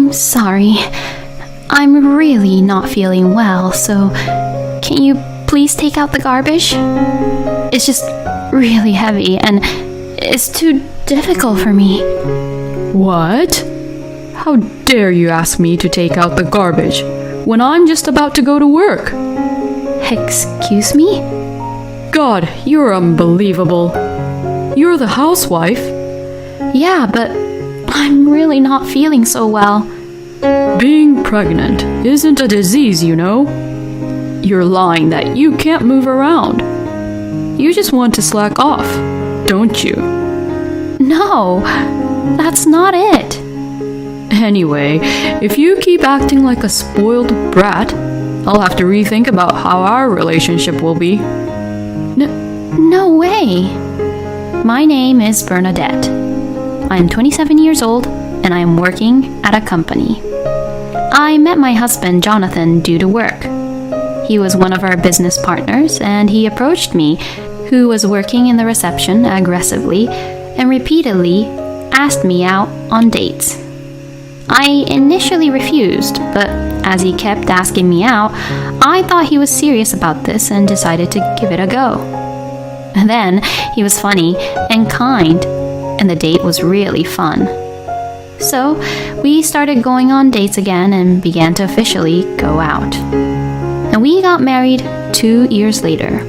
I'm sorry. I'm really not feeling well, so can you please take out the garbage? It's just really heavy and it's too difficult for me. What? How dare you ask me to take out the garbage when I'm just about to go to work? Excuse me? God, you're unbelievable. You're the housewife. Yeah, but I'm really not feeling so well. Being pregnant isn't a disease, you know. You're lying that you can't move around. You just want to slack off, don't you? No, that's not it. Anyway, if you keep acting like a spoiled brat, I'll have to rethink about how our relationship will be. No way. My name is Bernadette. I'm 27 years old and I'm working at a company. I met my husband Jonathan due to work. He was one of our business partners and he approached me, who was working in the reception, aggressively and repeatedly asked me out on dates. I initially refused, but as he kept asking me out, I thought he was serious about this and decided to give it a go. Then he was funny and kind, and the date was really fun. So we started going on dates again and began to officially go out. And we got married 2 years later.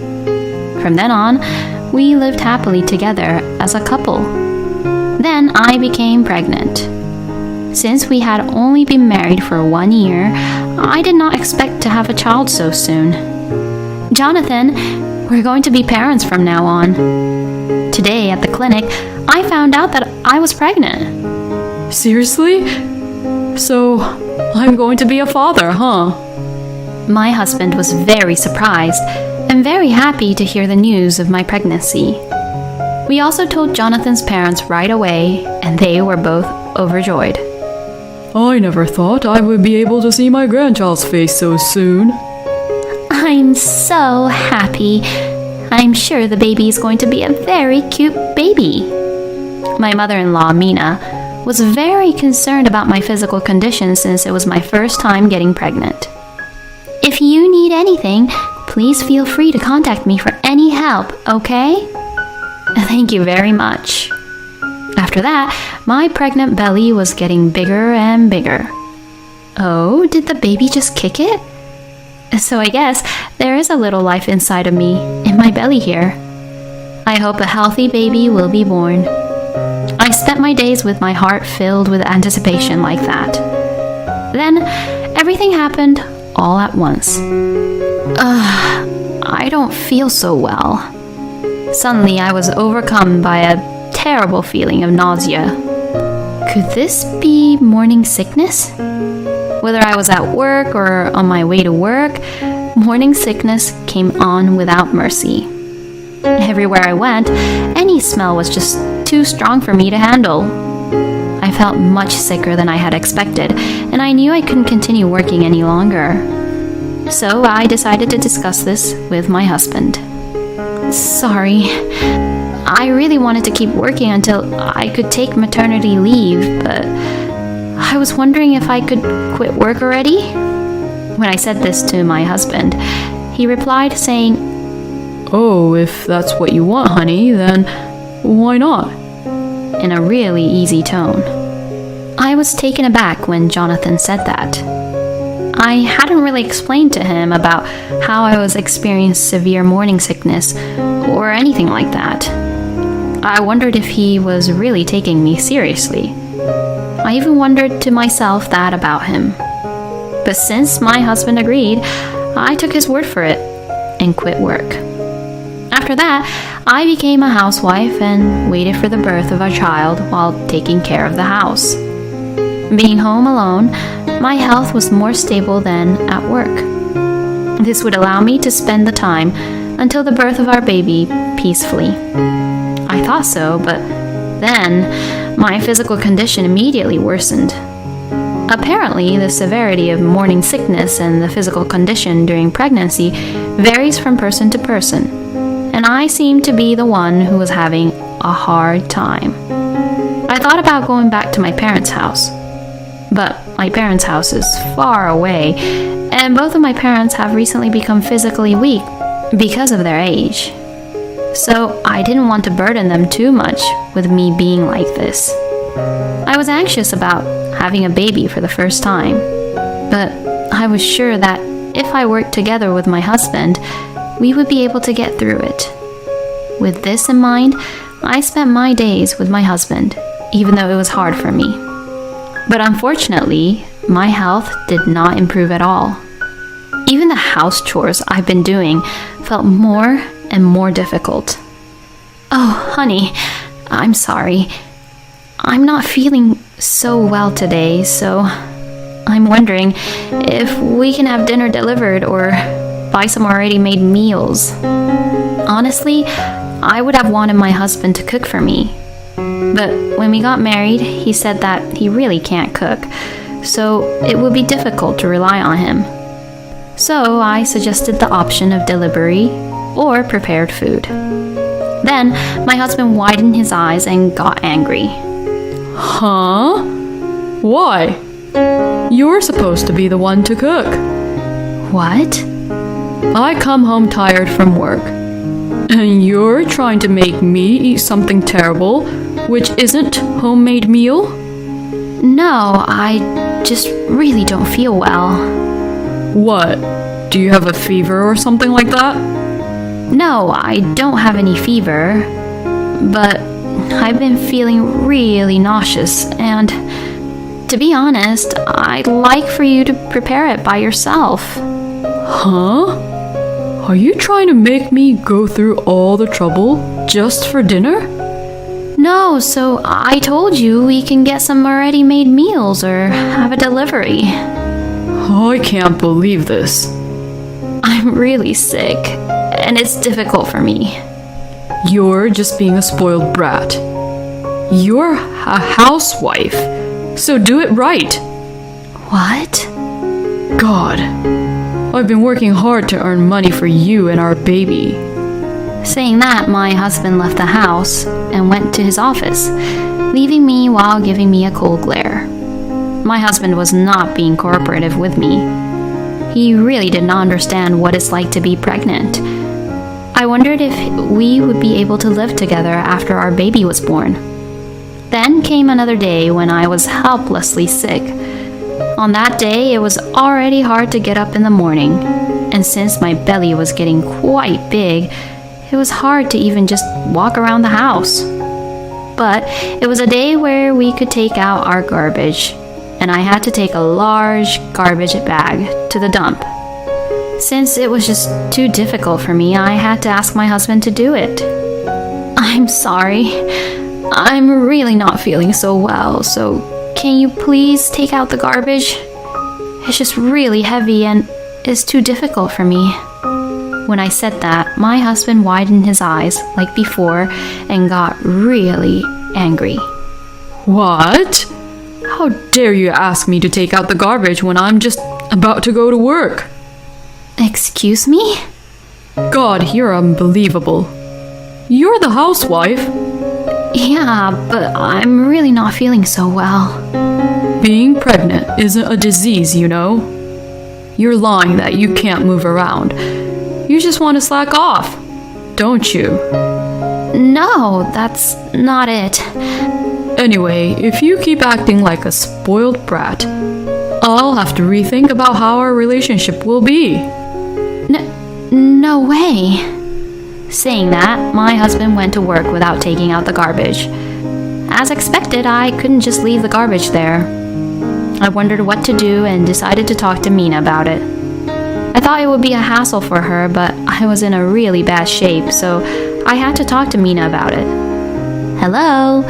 From then on, we lived happily together as a couple. Then I became pregnant. Since we had only been married for 1 year, I did not expect to have a child so soon. Jonathan, we're going to be parents from now on. Today at the clinic, I found out that I was pregnant. Seriously? So, I'm going to be a father, huh? My husband was very surprised and very happy to hear the news of my pregnancy. We also told Jonathan's parents right away, and they were both overjoyed. I never thought I would be able to see my grandchild's face so soon. I'm so happy. I'm sure the baby is going to be a very cute baby. My mother-in-law, Mina, was very concerned about my physical condition since it was my first time getting pregnant. If you need anything, please feel free to contact me for any help, okay? Thank you very much. After that, my pregnant belly was getting bigger and bigger. Oh, did the baby just kick it? So I guess there is a little life inside of me, in my belly here. I hope a healthy baby will be born. I spent my days with my heart filled with anticipation like that. Then, everything happened all at once. I don't feel so well. Suddenly, I was overcome by a terrible feeling of nausea. Could this be morning sickness? Whether I was at work or on my way to work, morning sickness came on without mercy. Everywhere I went, any smell was just too strong for me to handle. I felt much sicker than I had expected, and I knew I couldn't continue working any longer. So I decided to discuss this with my husband. Sorry, I really wanted to keep working until I could take maternity leave, but I was wondering if I could quit work already. When I said this to my husband, he replied saying, "Oh, if that's what you want, honey, then why not?" in a really easy tone. I was taken aback when Jonathan said that. I hadn't really explained to him about how I was experiencing severe morning sickness or anything like that. I wondered if he was really taking me seriously. I even wondered to myself that about him. But since my husband agreed, I took his word for it and quit work. After that, I became a housewife and waited for the birth of our child while taking care of the house. Being home alone, my health was more stable than at work. This would allow me to spend the time until the birth of our baby peacefully. I thought so, but then my physical condition immediately worsened. Apparently, the severity of morning sickness and the physical condition during pregnancy varies from person to person, and I seemed to be the one who was having a hard time. I thought about going back to my parents' house. But my parents' house is far away, and both of my parents have recently become physically weak because of their age. So I didn't want to burden them too much with me being like this. I was anxious about having a baby for the first time, but I was sure that if I worked together with my husband, we would be able to get through it. With this in mind, I spent my days with my husband, even though it was hard for me. But unfortunately, my health did not improve at all. Even the house chores I've been doing felt more and more difficult. Oh, honey, I'm sorry. I'm not feeling so well today, so I'm wondering if we can have dinner delivered or buy some already made meals. Honestly, I would have wanted my husband to cook for me. But when we got married, he said that he really can't cook, so it would be difficult to rely on him. So I suggested the option of delivery or prepared food. Then my husband widened his eyes and got angry. Huh? Why? You're supposed to be the one to cook. What? I come home tired from work, and you're trying to make me eat something terrible, which isn't homemade meal? No, I just really don't feel well. What? Do you have a fever or something like that? No, I don't have any fever, but I've been feeling really nauseous, and to be honest, I'd like for you to prepare it by yourself. Huh? Are you trying to make me go through all the trouble just for dinner? No, so I told you we can get some already made meals or have a delivery. Oh, I can't believe this. I'm really sick, and it's difficult for me. You're just being a spoiled brat. You're a housewife, so do it right. What? God, I've been working hard to earn money for you and our baby. Saying that, my husband left the house and went to his office, leaving me while giving me a cold glare. My husband was not being cooperative with me. He really did not understand what it's like to be pregnant. I wondered if we would be able to live together after our baby was born. Then came another day when I was helplessly sick. On that day, it was already hard to get up in the morning, and since my belly was getting quite big, it was hard to even just walk around the house. But it was a day where we could take out our garbage, and I had to take a large garbage bag to the dump. Since it was just too difficult for me, I had to ask my husband to do it. I'm sorry. I'm really not feeling so well, so can you please take out the garbage? It's just really heavy and it's too difficult for me. When I said that, my husband widened his eyes like before and got really angry. What? How dare you ask me to take out the garbage when I'm just about to go to work? Excuse me? God, you're unbelievable. You're the housewife. Yeah, but I'm really not feeling so well. Being pregnant isn't a disease, you know. You're lying that you can't move around. You just want to slack off, don't you? No, that's not it. Anyway, if you keep acting like a spoiled brat, I'll have to rethink about how our relationship will be. No way. Saying that, my husband went to work without taking out the garbage. As expected, I couldn't just leave the garbage there. I wondered what to do and decided to talk to Mina about it. I thought it would be a hassle for her, but I was in a really bad shape, so I had to talk to Mina about it. Hello?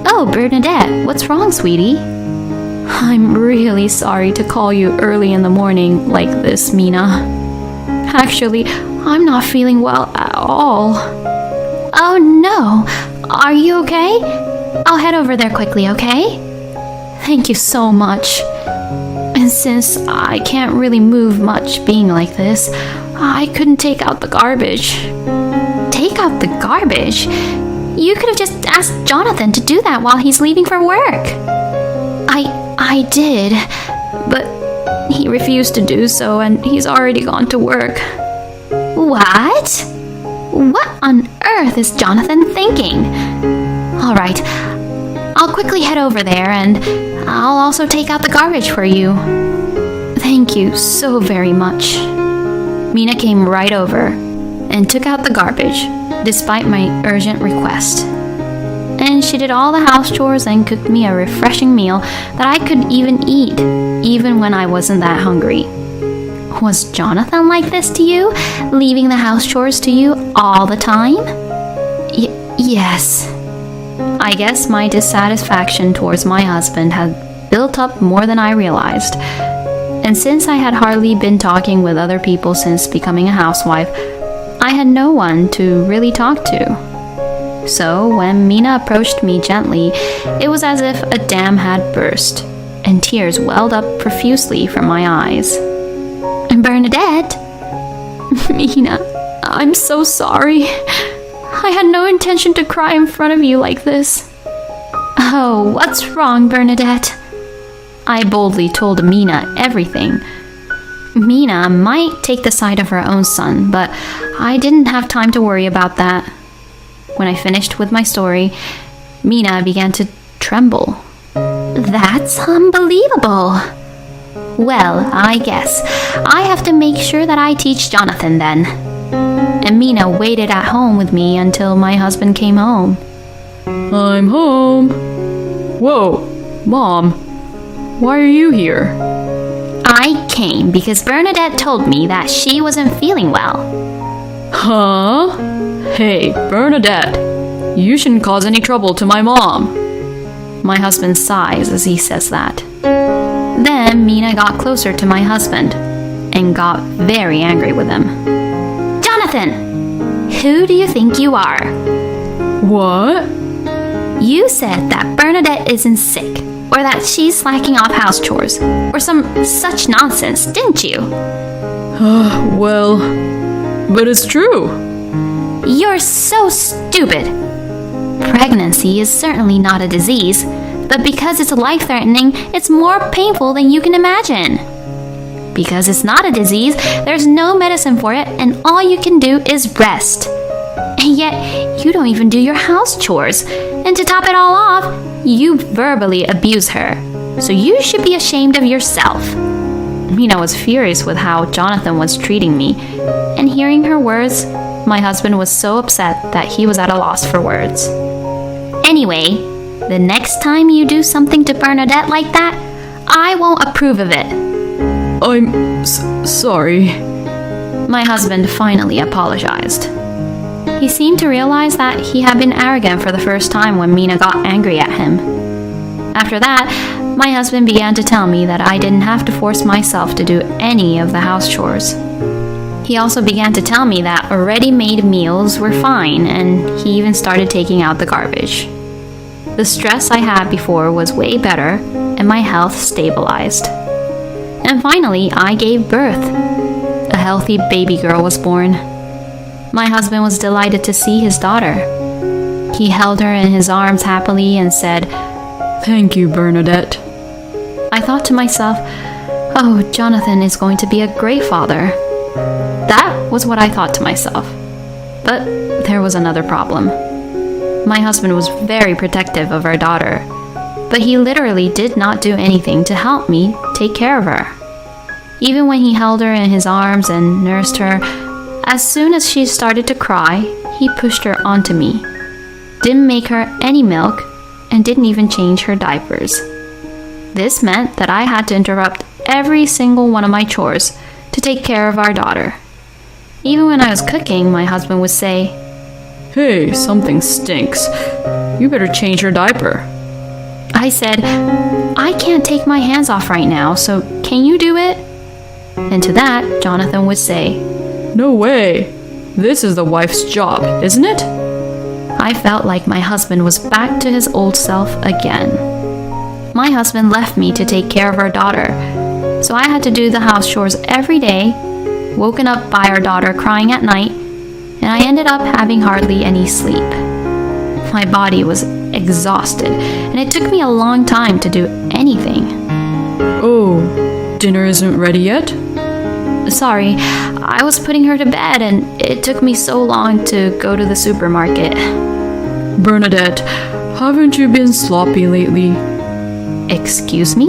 Oh, Bernadette, what's wrong, sweetie? I'm really sorry to call you early in the morning like this, Mina. Actually, I'm not feeling well at all. Oh no, are you okay? I'll head over there quickly, okay? Thank you so much. And since I can't really move much being like this, I couldn't take out the garbage. Take out the garbage? You could have just asked Jonathan to do that while he's leaving for work. I did, but he refused to do so, and he's already gone to work. What? What on earth is Jonathan thinking? All right, I'll quickly head over there, and I'll also take out the garbage for you. Thank you so very much. Mina came right over and took out the garbage, despite my urgent request. And she did all the house chores and cooked me a refreshing meal that I could even eat, even when I wasn't that hungry. Was Jonathan like this to you, leaving the house chores to you all the time? Yes. I guess my dissatisfaction towards my husband had built up more than I realized. And since I had hardly been talking with other people since becoming a housewife, I had no one to really talk to. So when Mina approached me gently, it was as if a dam had burst, and tears welled up profusely from my eyes. Bernadette? Mina, I'm so sorry. I had no intention to cry in front of you like this. Oh, what's wrong, Bernadette? I boldly told Mina everything. Mina might take the side of her own son, but I didn't have time to worry about that. When I finished with my story, Mina began to tremble. That's unbelievable. Well, I guess I have to make sure that I teach Jonathan then. And Mina waited at home with me until my husband came home. I'm home. Whoa, Mom, why are you here? I came because Bernadette told me that she wasn't feeling well. Huh? Hey, Bernadette, you shouldn't cause any trouble to my mom. My husband sighs as he says that. Then Mina got closer to my husband and got very angry with him. Jonathan, who do you think you are? What? You said that Bernadette isn't sick, or that she's slacking off house chores, or some such nonsense, didn't you? Well, but it's true. You're so stupid. Pregnancy is certainly not a disease, but because it's life-threatening, it's more painful than you can imagine. Because it's not a disease, there's no medicine for it, and all you can do is rest. And yet, you don't even do your house chores. And to top it all off, you verbally abuse her. So you should be ashamed of yourself. Mina was furious with how Jonathan was treating me, and hearing her words, my husband was so upset that he was at a loss for words. Anyway, the next time you do something to Bernadette like that, I won't approve of it. I'm sorry. My husband finally apologized. He seemed to realize that he had been arrogant for the first time when Mina got angry at him. After that, my husband began to tell me that I didn't have to force myself to do any of the house chores. He also began to tell me that ready-made meals were fine, and he even started taking out the garbage. The stress I had before was way better, and my health stabilized. And finally, I gave birth. A healthy baby girl was born. My husband was delighted to see his daughter. He held her in his arms happily and said, "Thank you, Bernadette." I thought to myself, oh, Jonathan is going to be a great father. That was what I thought to myself. But there was another problem. My husband was very protective of our daughter, but he literally did not do anything to help me take care of her. Even when he held her in his arms and nursed her, as soon as she started to cry, he pushed her onto me, didn't make her any milk, and didn't even change her diapers. This meant that I had to interrupt every single one of my chores to take care of our daughter. Even when I was cooking, my husband would say, "Hey, something stinks. You better change your diaper." I said, I can't take my hands off right now, so can you do it? And to that, Jonathan would say, "No way. This is the wife's job, isn't it?" I felt like my husband was back to his old self again. My husband left me to take care of our daughter, so I had to do the house chores every day, woken up by our daughter crying at night, and I ended up having hardly any sleep. My body was exhausted, and it took me a long time to do anything. dinner isn't ready yet? Sorry, I was putting her to bed and it took me so long to go to the supermarket. Bernadette, haven't you been sloppy lately? Excuse me?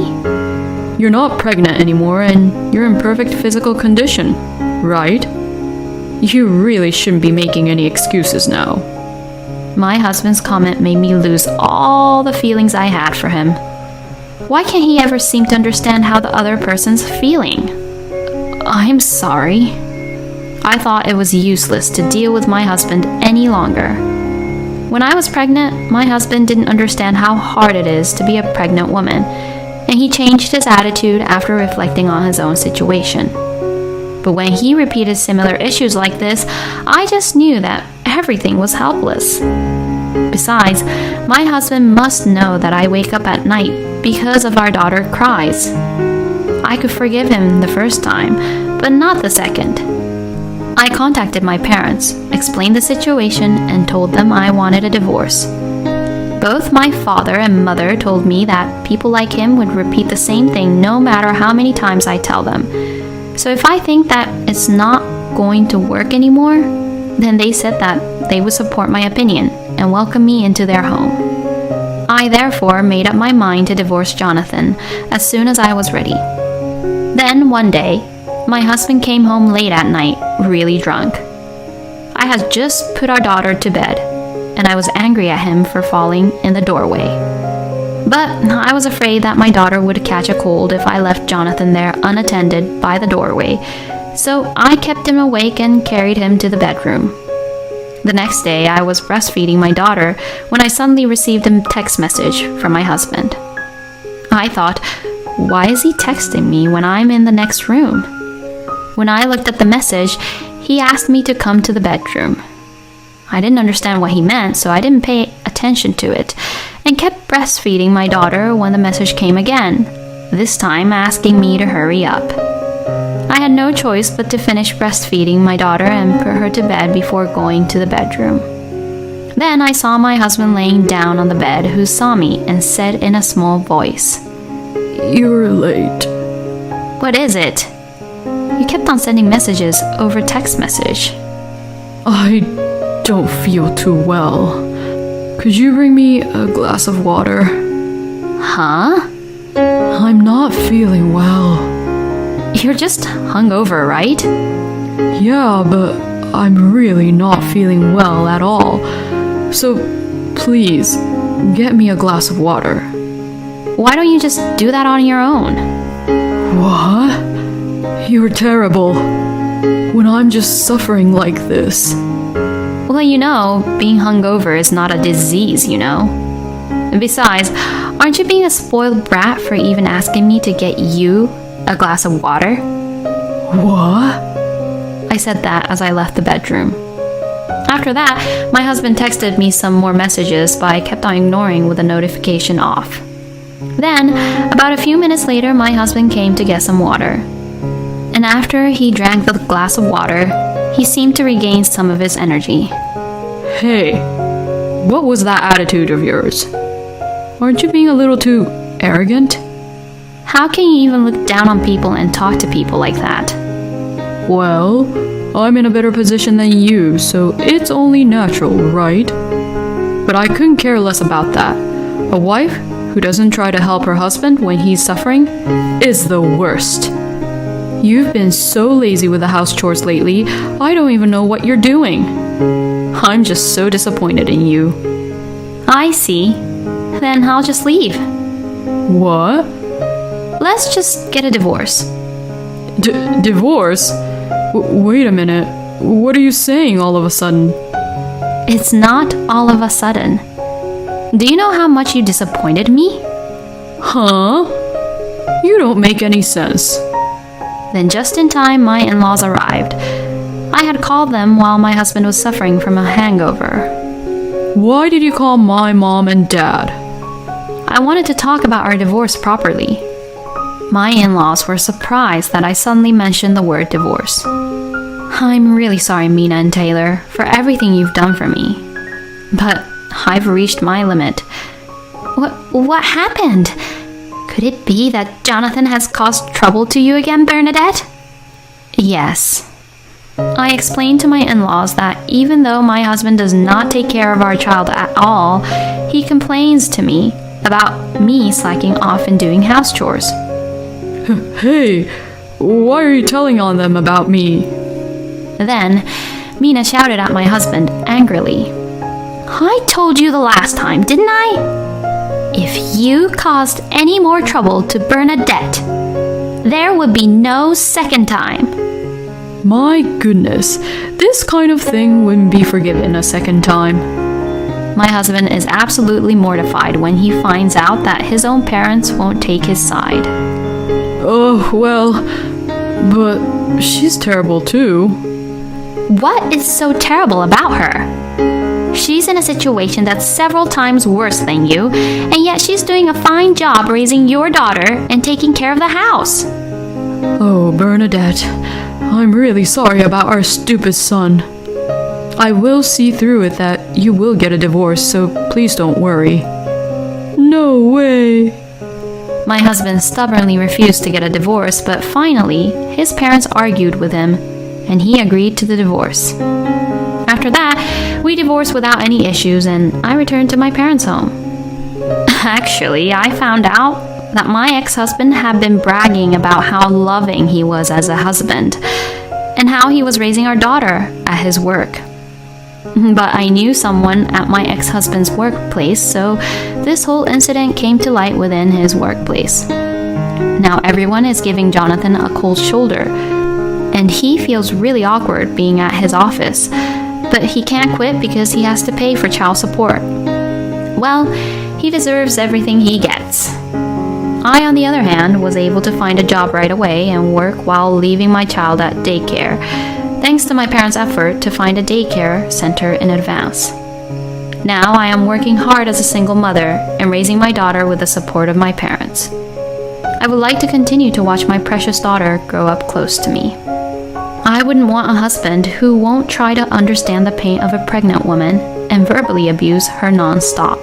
You're not pregnant anymore and you're in perfect physical condition, right? You really shouldn't be making any excuses now. My husband's comment made me lose all the feelings I had for him. Why can't he ever seem to understand how the other person's feeling? I'm sorry. I thought it was useless to deal with my husband any longer. When I was pregnant, my husband didn't understand how hard it is to be a pregnant woman, and he changed his attitude after reflecting on his own situation. But when he repeated similar issues like this, I just knew that everything was helpless. Besides, my husband must know that I wake up at night because of our daughter cries. I could forgive him the first time, but not the second. I contacted my parents, explained the situation, and told them I wanted a divorce. Both my father and mother told me that people like him would repeat the same thing no matter how many times I tell them. So if I think that it's not going to work anymore, then they said that they would support my opinion and welcome me into their home. I therefore made up my mind to divorce Jonathan as soon as I was ready. Then one day, my husband came home late at night, really drunk. I had just put our daughter to bed, and I was angry at him for falling in the doorway. But I was afraid that my daughter would catch a cold if I left Jonathan there unattended by the doorway, so I kept him awake and carried him to the bedroom. The next day, I was breastfeeding my daughter when I suddenly received a text message from my husband. I thought, why is he texting me when I'm in the next room? When I looked at the message, he asked me to come to the bedroom. I didn't understand what he meant, so I didn't pay attention to it, and kept breastfeeding my daughter when the message came again, this time asking me to hurry up. I had no choice but to finish breastfeeding my daughter and put her to bed before going to the bedroom. Then I saw my husband laying down on the bed, who saw me and said in a small voice, "You're late." "What is it?" You kept on sending messages over text message. I don't feel too well. Could you bring me a glass of water? Huh? I'm not feeling well. You're just hungover, right? Yeah, but I'm really not feeling well at all. So, please, get me a glass of water. Why don't you just do that on your own? What? You're terrible. When I'm just suffering like this. Well, being hungover is not a disease, And besides, aren't you being a spoiled brat for even asking me to get you a glass of water? What? I said that as I left the bedroom. After that, my husband texted me some more messages, but I kept on ignoring with the notification off. Then, about a few minutes later, my husband came to get some water. And after he drank the glass of water, he seemed to regain some of his energy. Hey, what was that attitude of yours? Aren't you being a little too arrogant? How can you even look down on people and talk to people like that? Well, I'm in a better position than you, so it's only natural, right? But I couldn't care less about that. A wife who doesn't try to help her husband when he's suffering is the worst. You've been so lazy with the house chores lately, I don't even know what you're doing. I'm just so disappointed in you. I see. Then I'll just leave. What? Let's just get a divorce. Divorce? Wait a minute. What are you saying all of a sudden? It's not all of a sudden. Do you know how much you disappointed me? Huh? You don't make any sense. Then just in time, my in-laws arrived. I had called them while my husband was suffering from a hangover. Why did you call my mom and dad? I wanted to talk about our divorce properly. My in-laws were surprised that I suddenly mentioned the word divorce. I'm really sorry, Mina and Taylor, for everything you've done for me. But I've reached my limit. What happened? Could it be that Jonathan has caused trouble to you again, Bernadette? Yes. I explained to my in-laws that even though my husband does not take care of our child at all, he complains to me about me slacking off and doing house chores. Hey, why are you telling on them about me? Then, Mina shouted at my husband angrily. I told you the last time, didn't I? If you caused any more trouble to Bernadette, there would be no second time. My goodness, this kind of thing wouldn't be forgiven a second time. My husband is absolutely mortified when he finds out that his own parents won't take his side. Oh, well, but she's terrible too. What is so terrible about her? She's in a situation that's several times worse than you, and yet she's doing a fine job raising your daughter and taking care of the house. Oh, Bernadette, I'm really sorry about our stupid son. I will see through it that you will get a divorce, so please don't worry. No way. My husband stubbornly refused to get a divorce, but finally, his parents argued with him, and he agreed to the divorce. After that, we divorced without any issues, and I returned to my parents' home. Actually, I found out that my ex-husband had been bragging about how loving he was as a husband, and how he was raising our daughter at his work. But I knew someone at my ex-husband's workplace, so this whole incident came to light within his workplace. Now everyone is giving Jonathan a cold shoulder, and he feels really awkward being at his office, but he can't quit because he has to pay for child support. Well, he deserves everything he gets. I, on the other hand, was able to find a job right away and work while leaving my child at daycare, thanks to my parents' effort to find a daycare center in advance. Now I am working hard as a single mother and raising my daughter with the support of my parents. I would like to continue to watch my precious daughter grow up close to me. I wouldn't want a husband who won't try to understand the pain of a pregnant woman and verbally abuse her non-stop.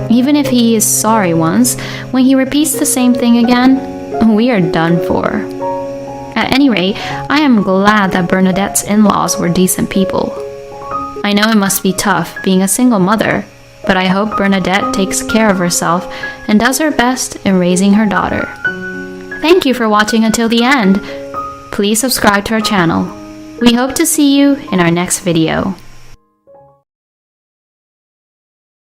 Even if he is sorry once, when he repeats the same thing again, we are done for. At any rate, I am glad that Bernadette's in-laws were decent people. I know it must be tough being a single mother, but I hope Bernadette takes care of herself and does her best in raising her daughter. Thank you for watching until the end. Please subscribe to our channel. We hope to see you in our next video.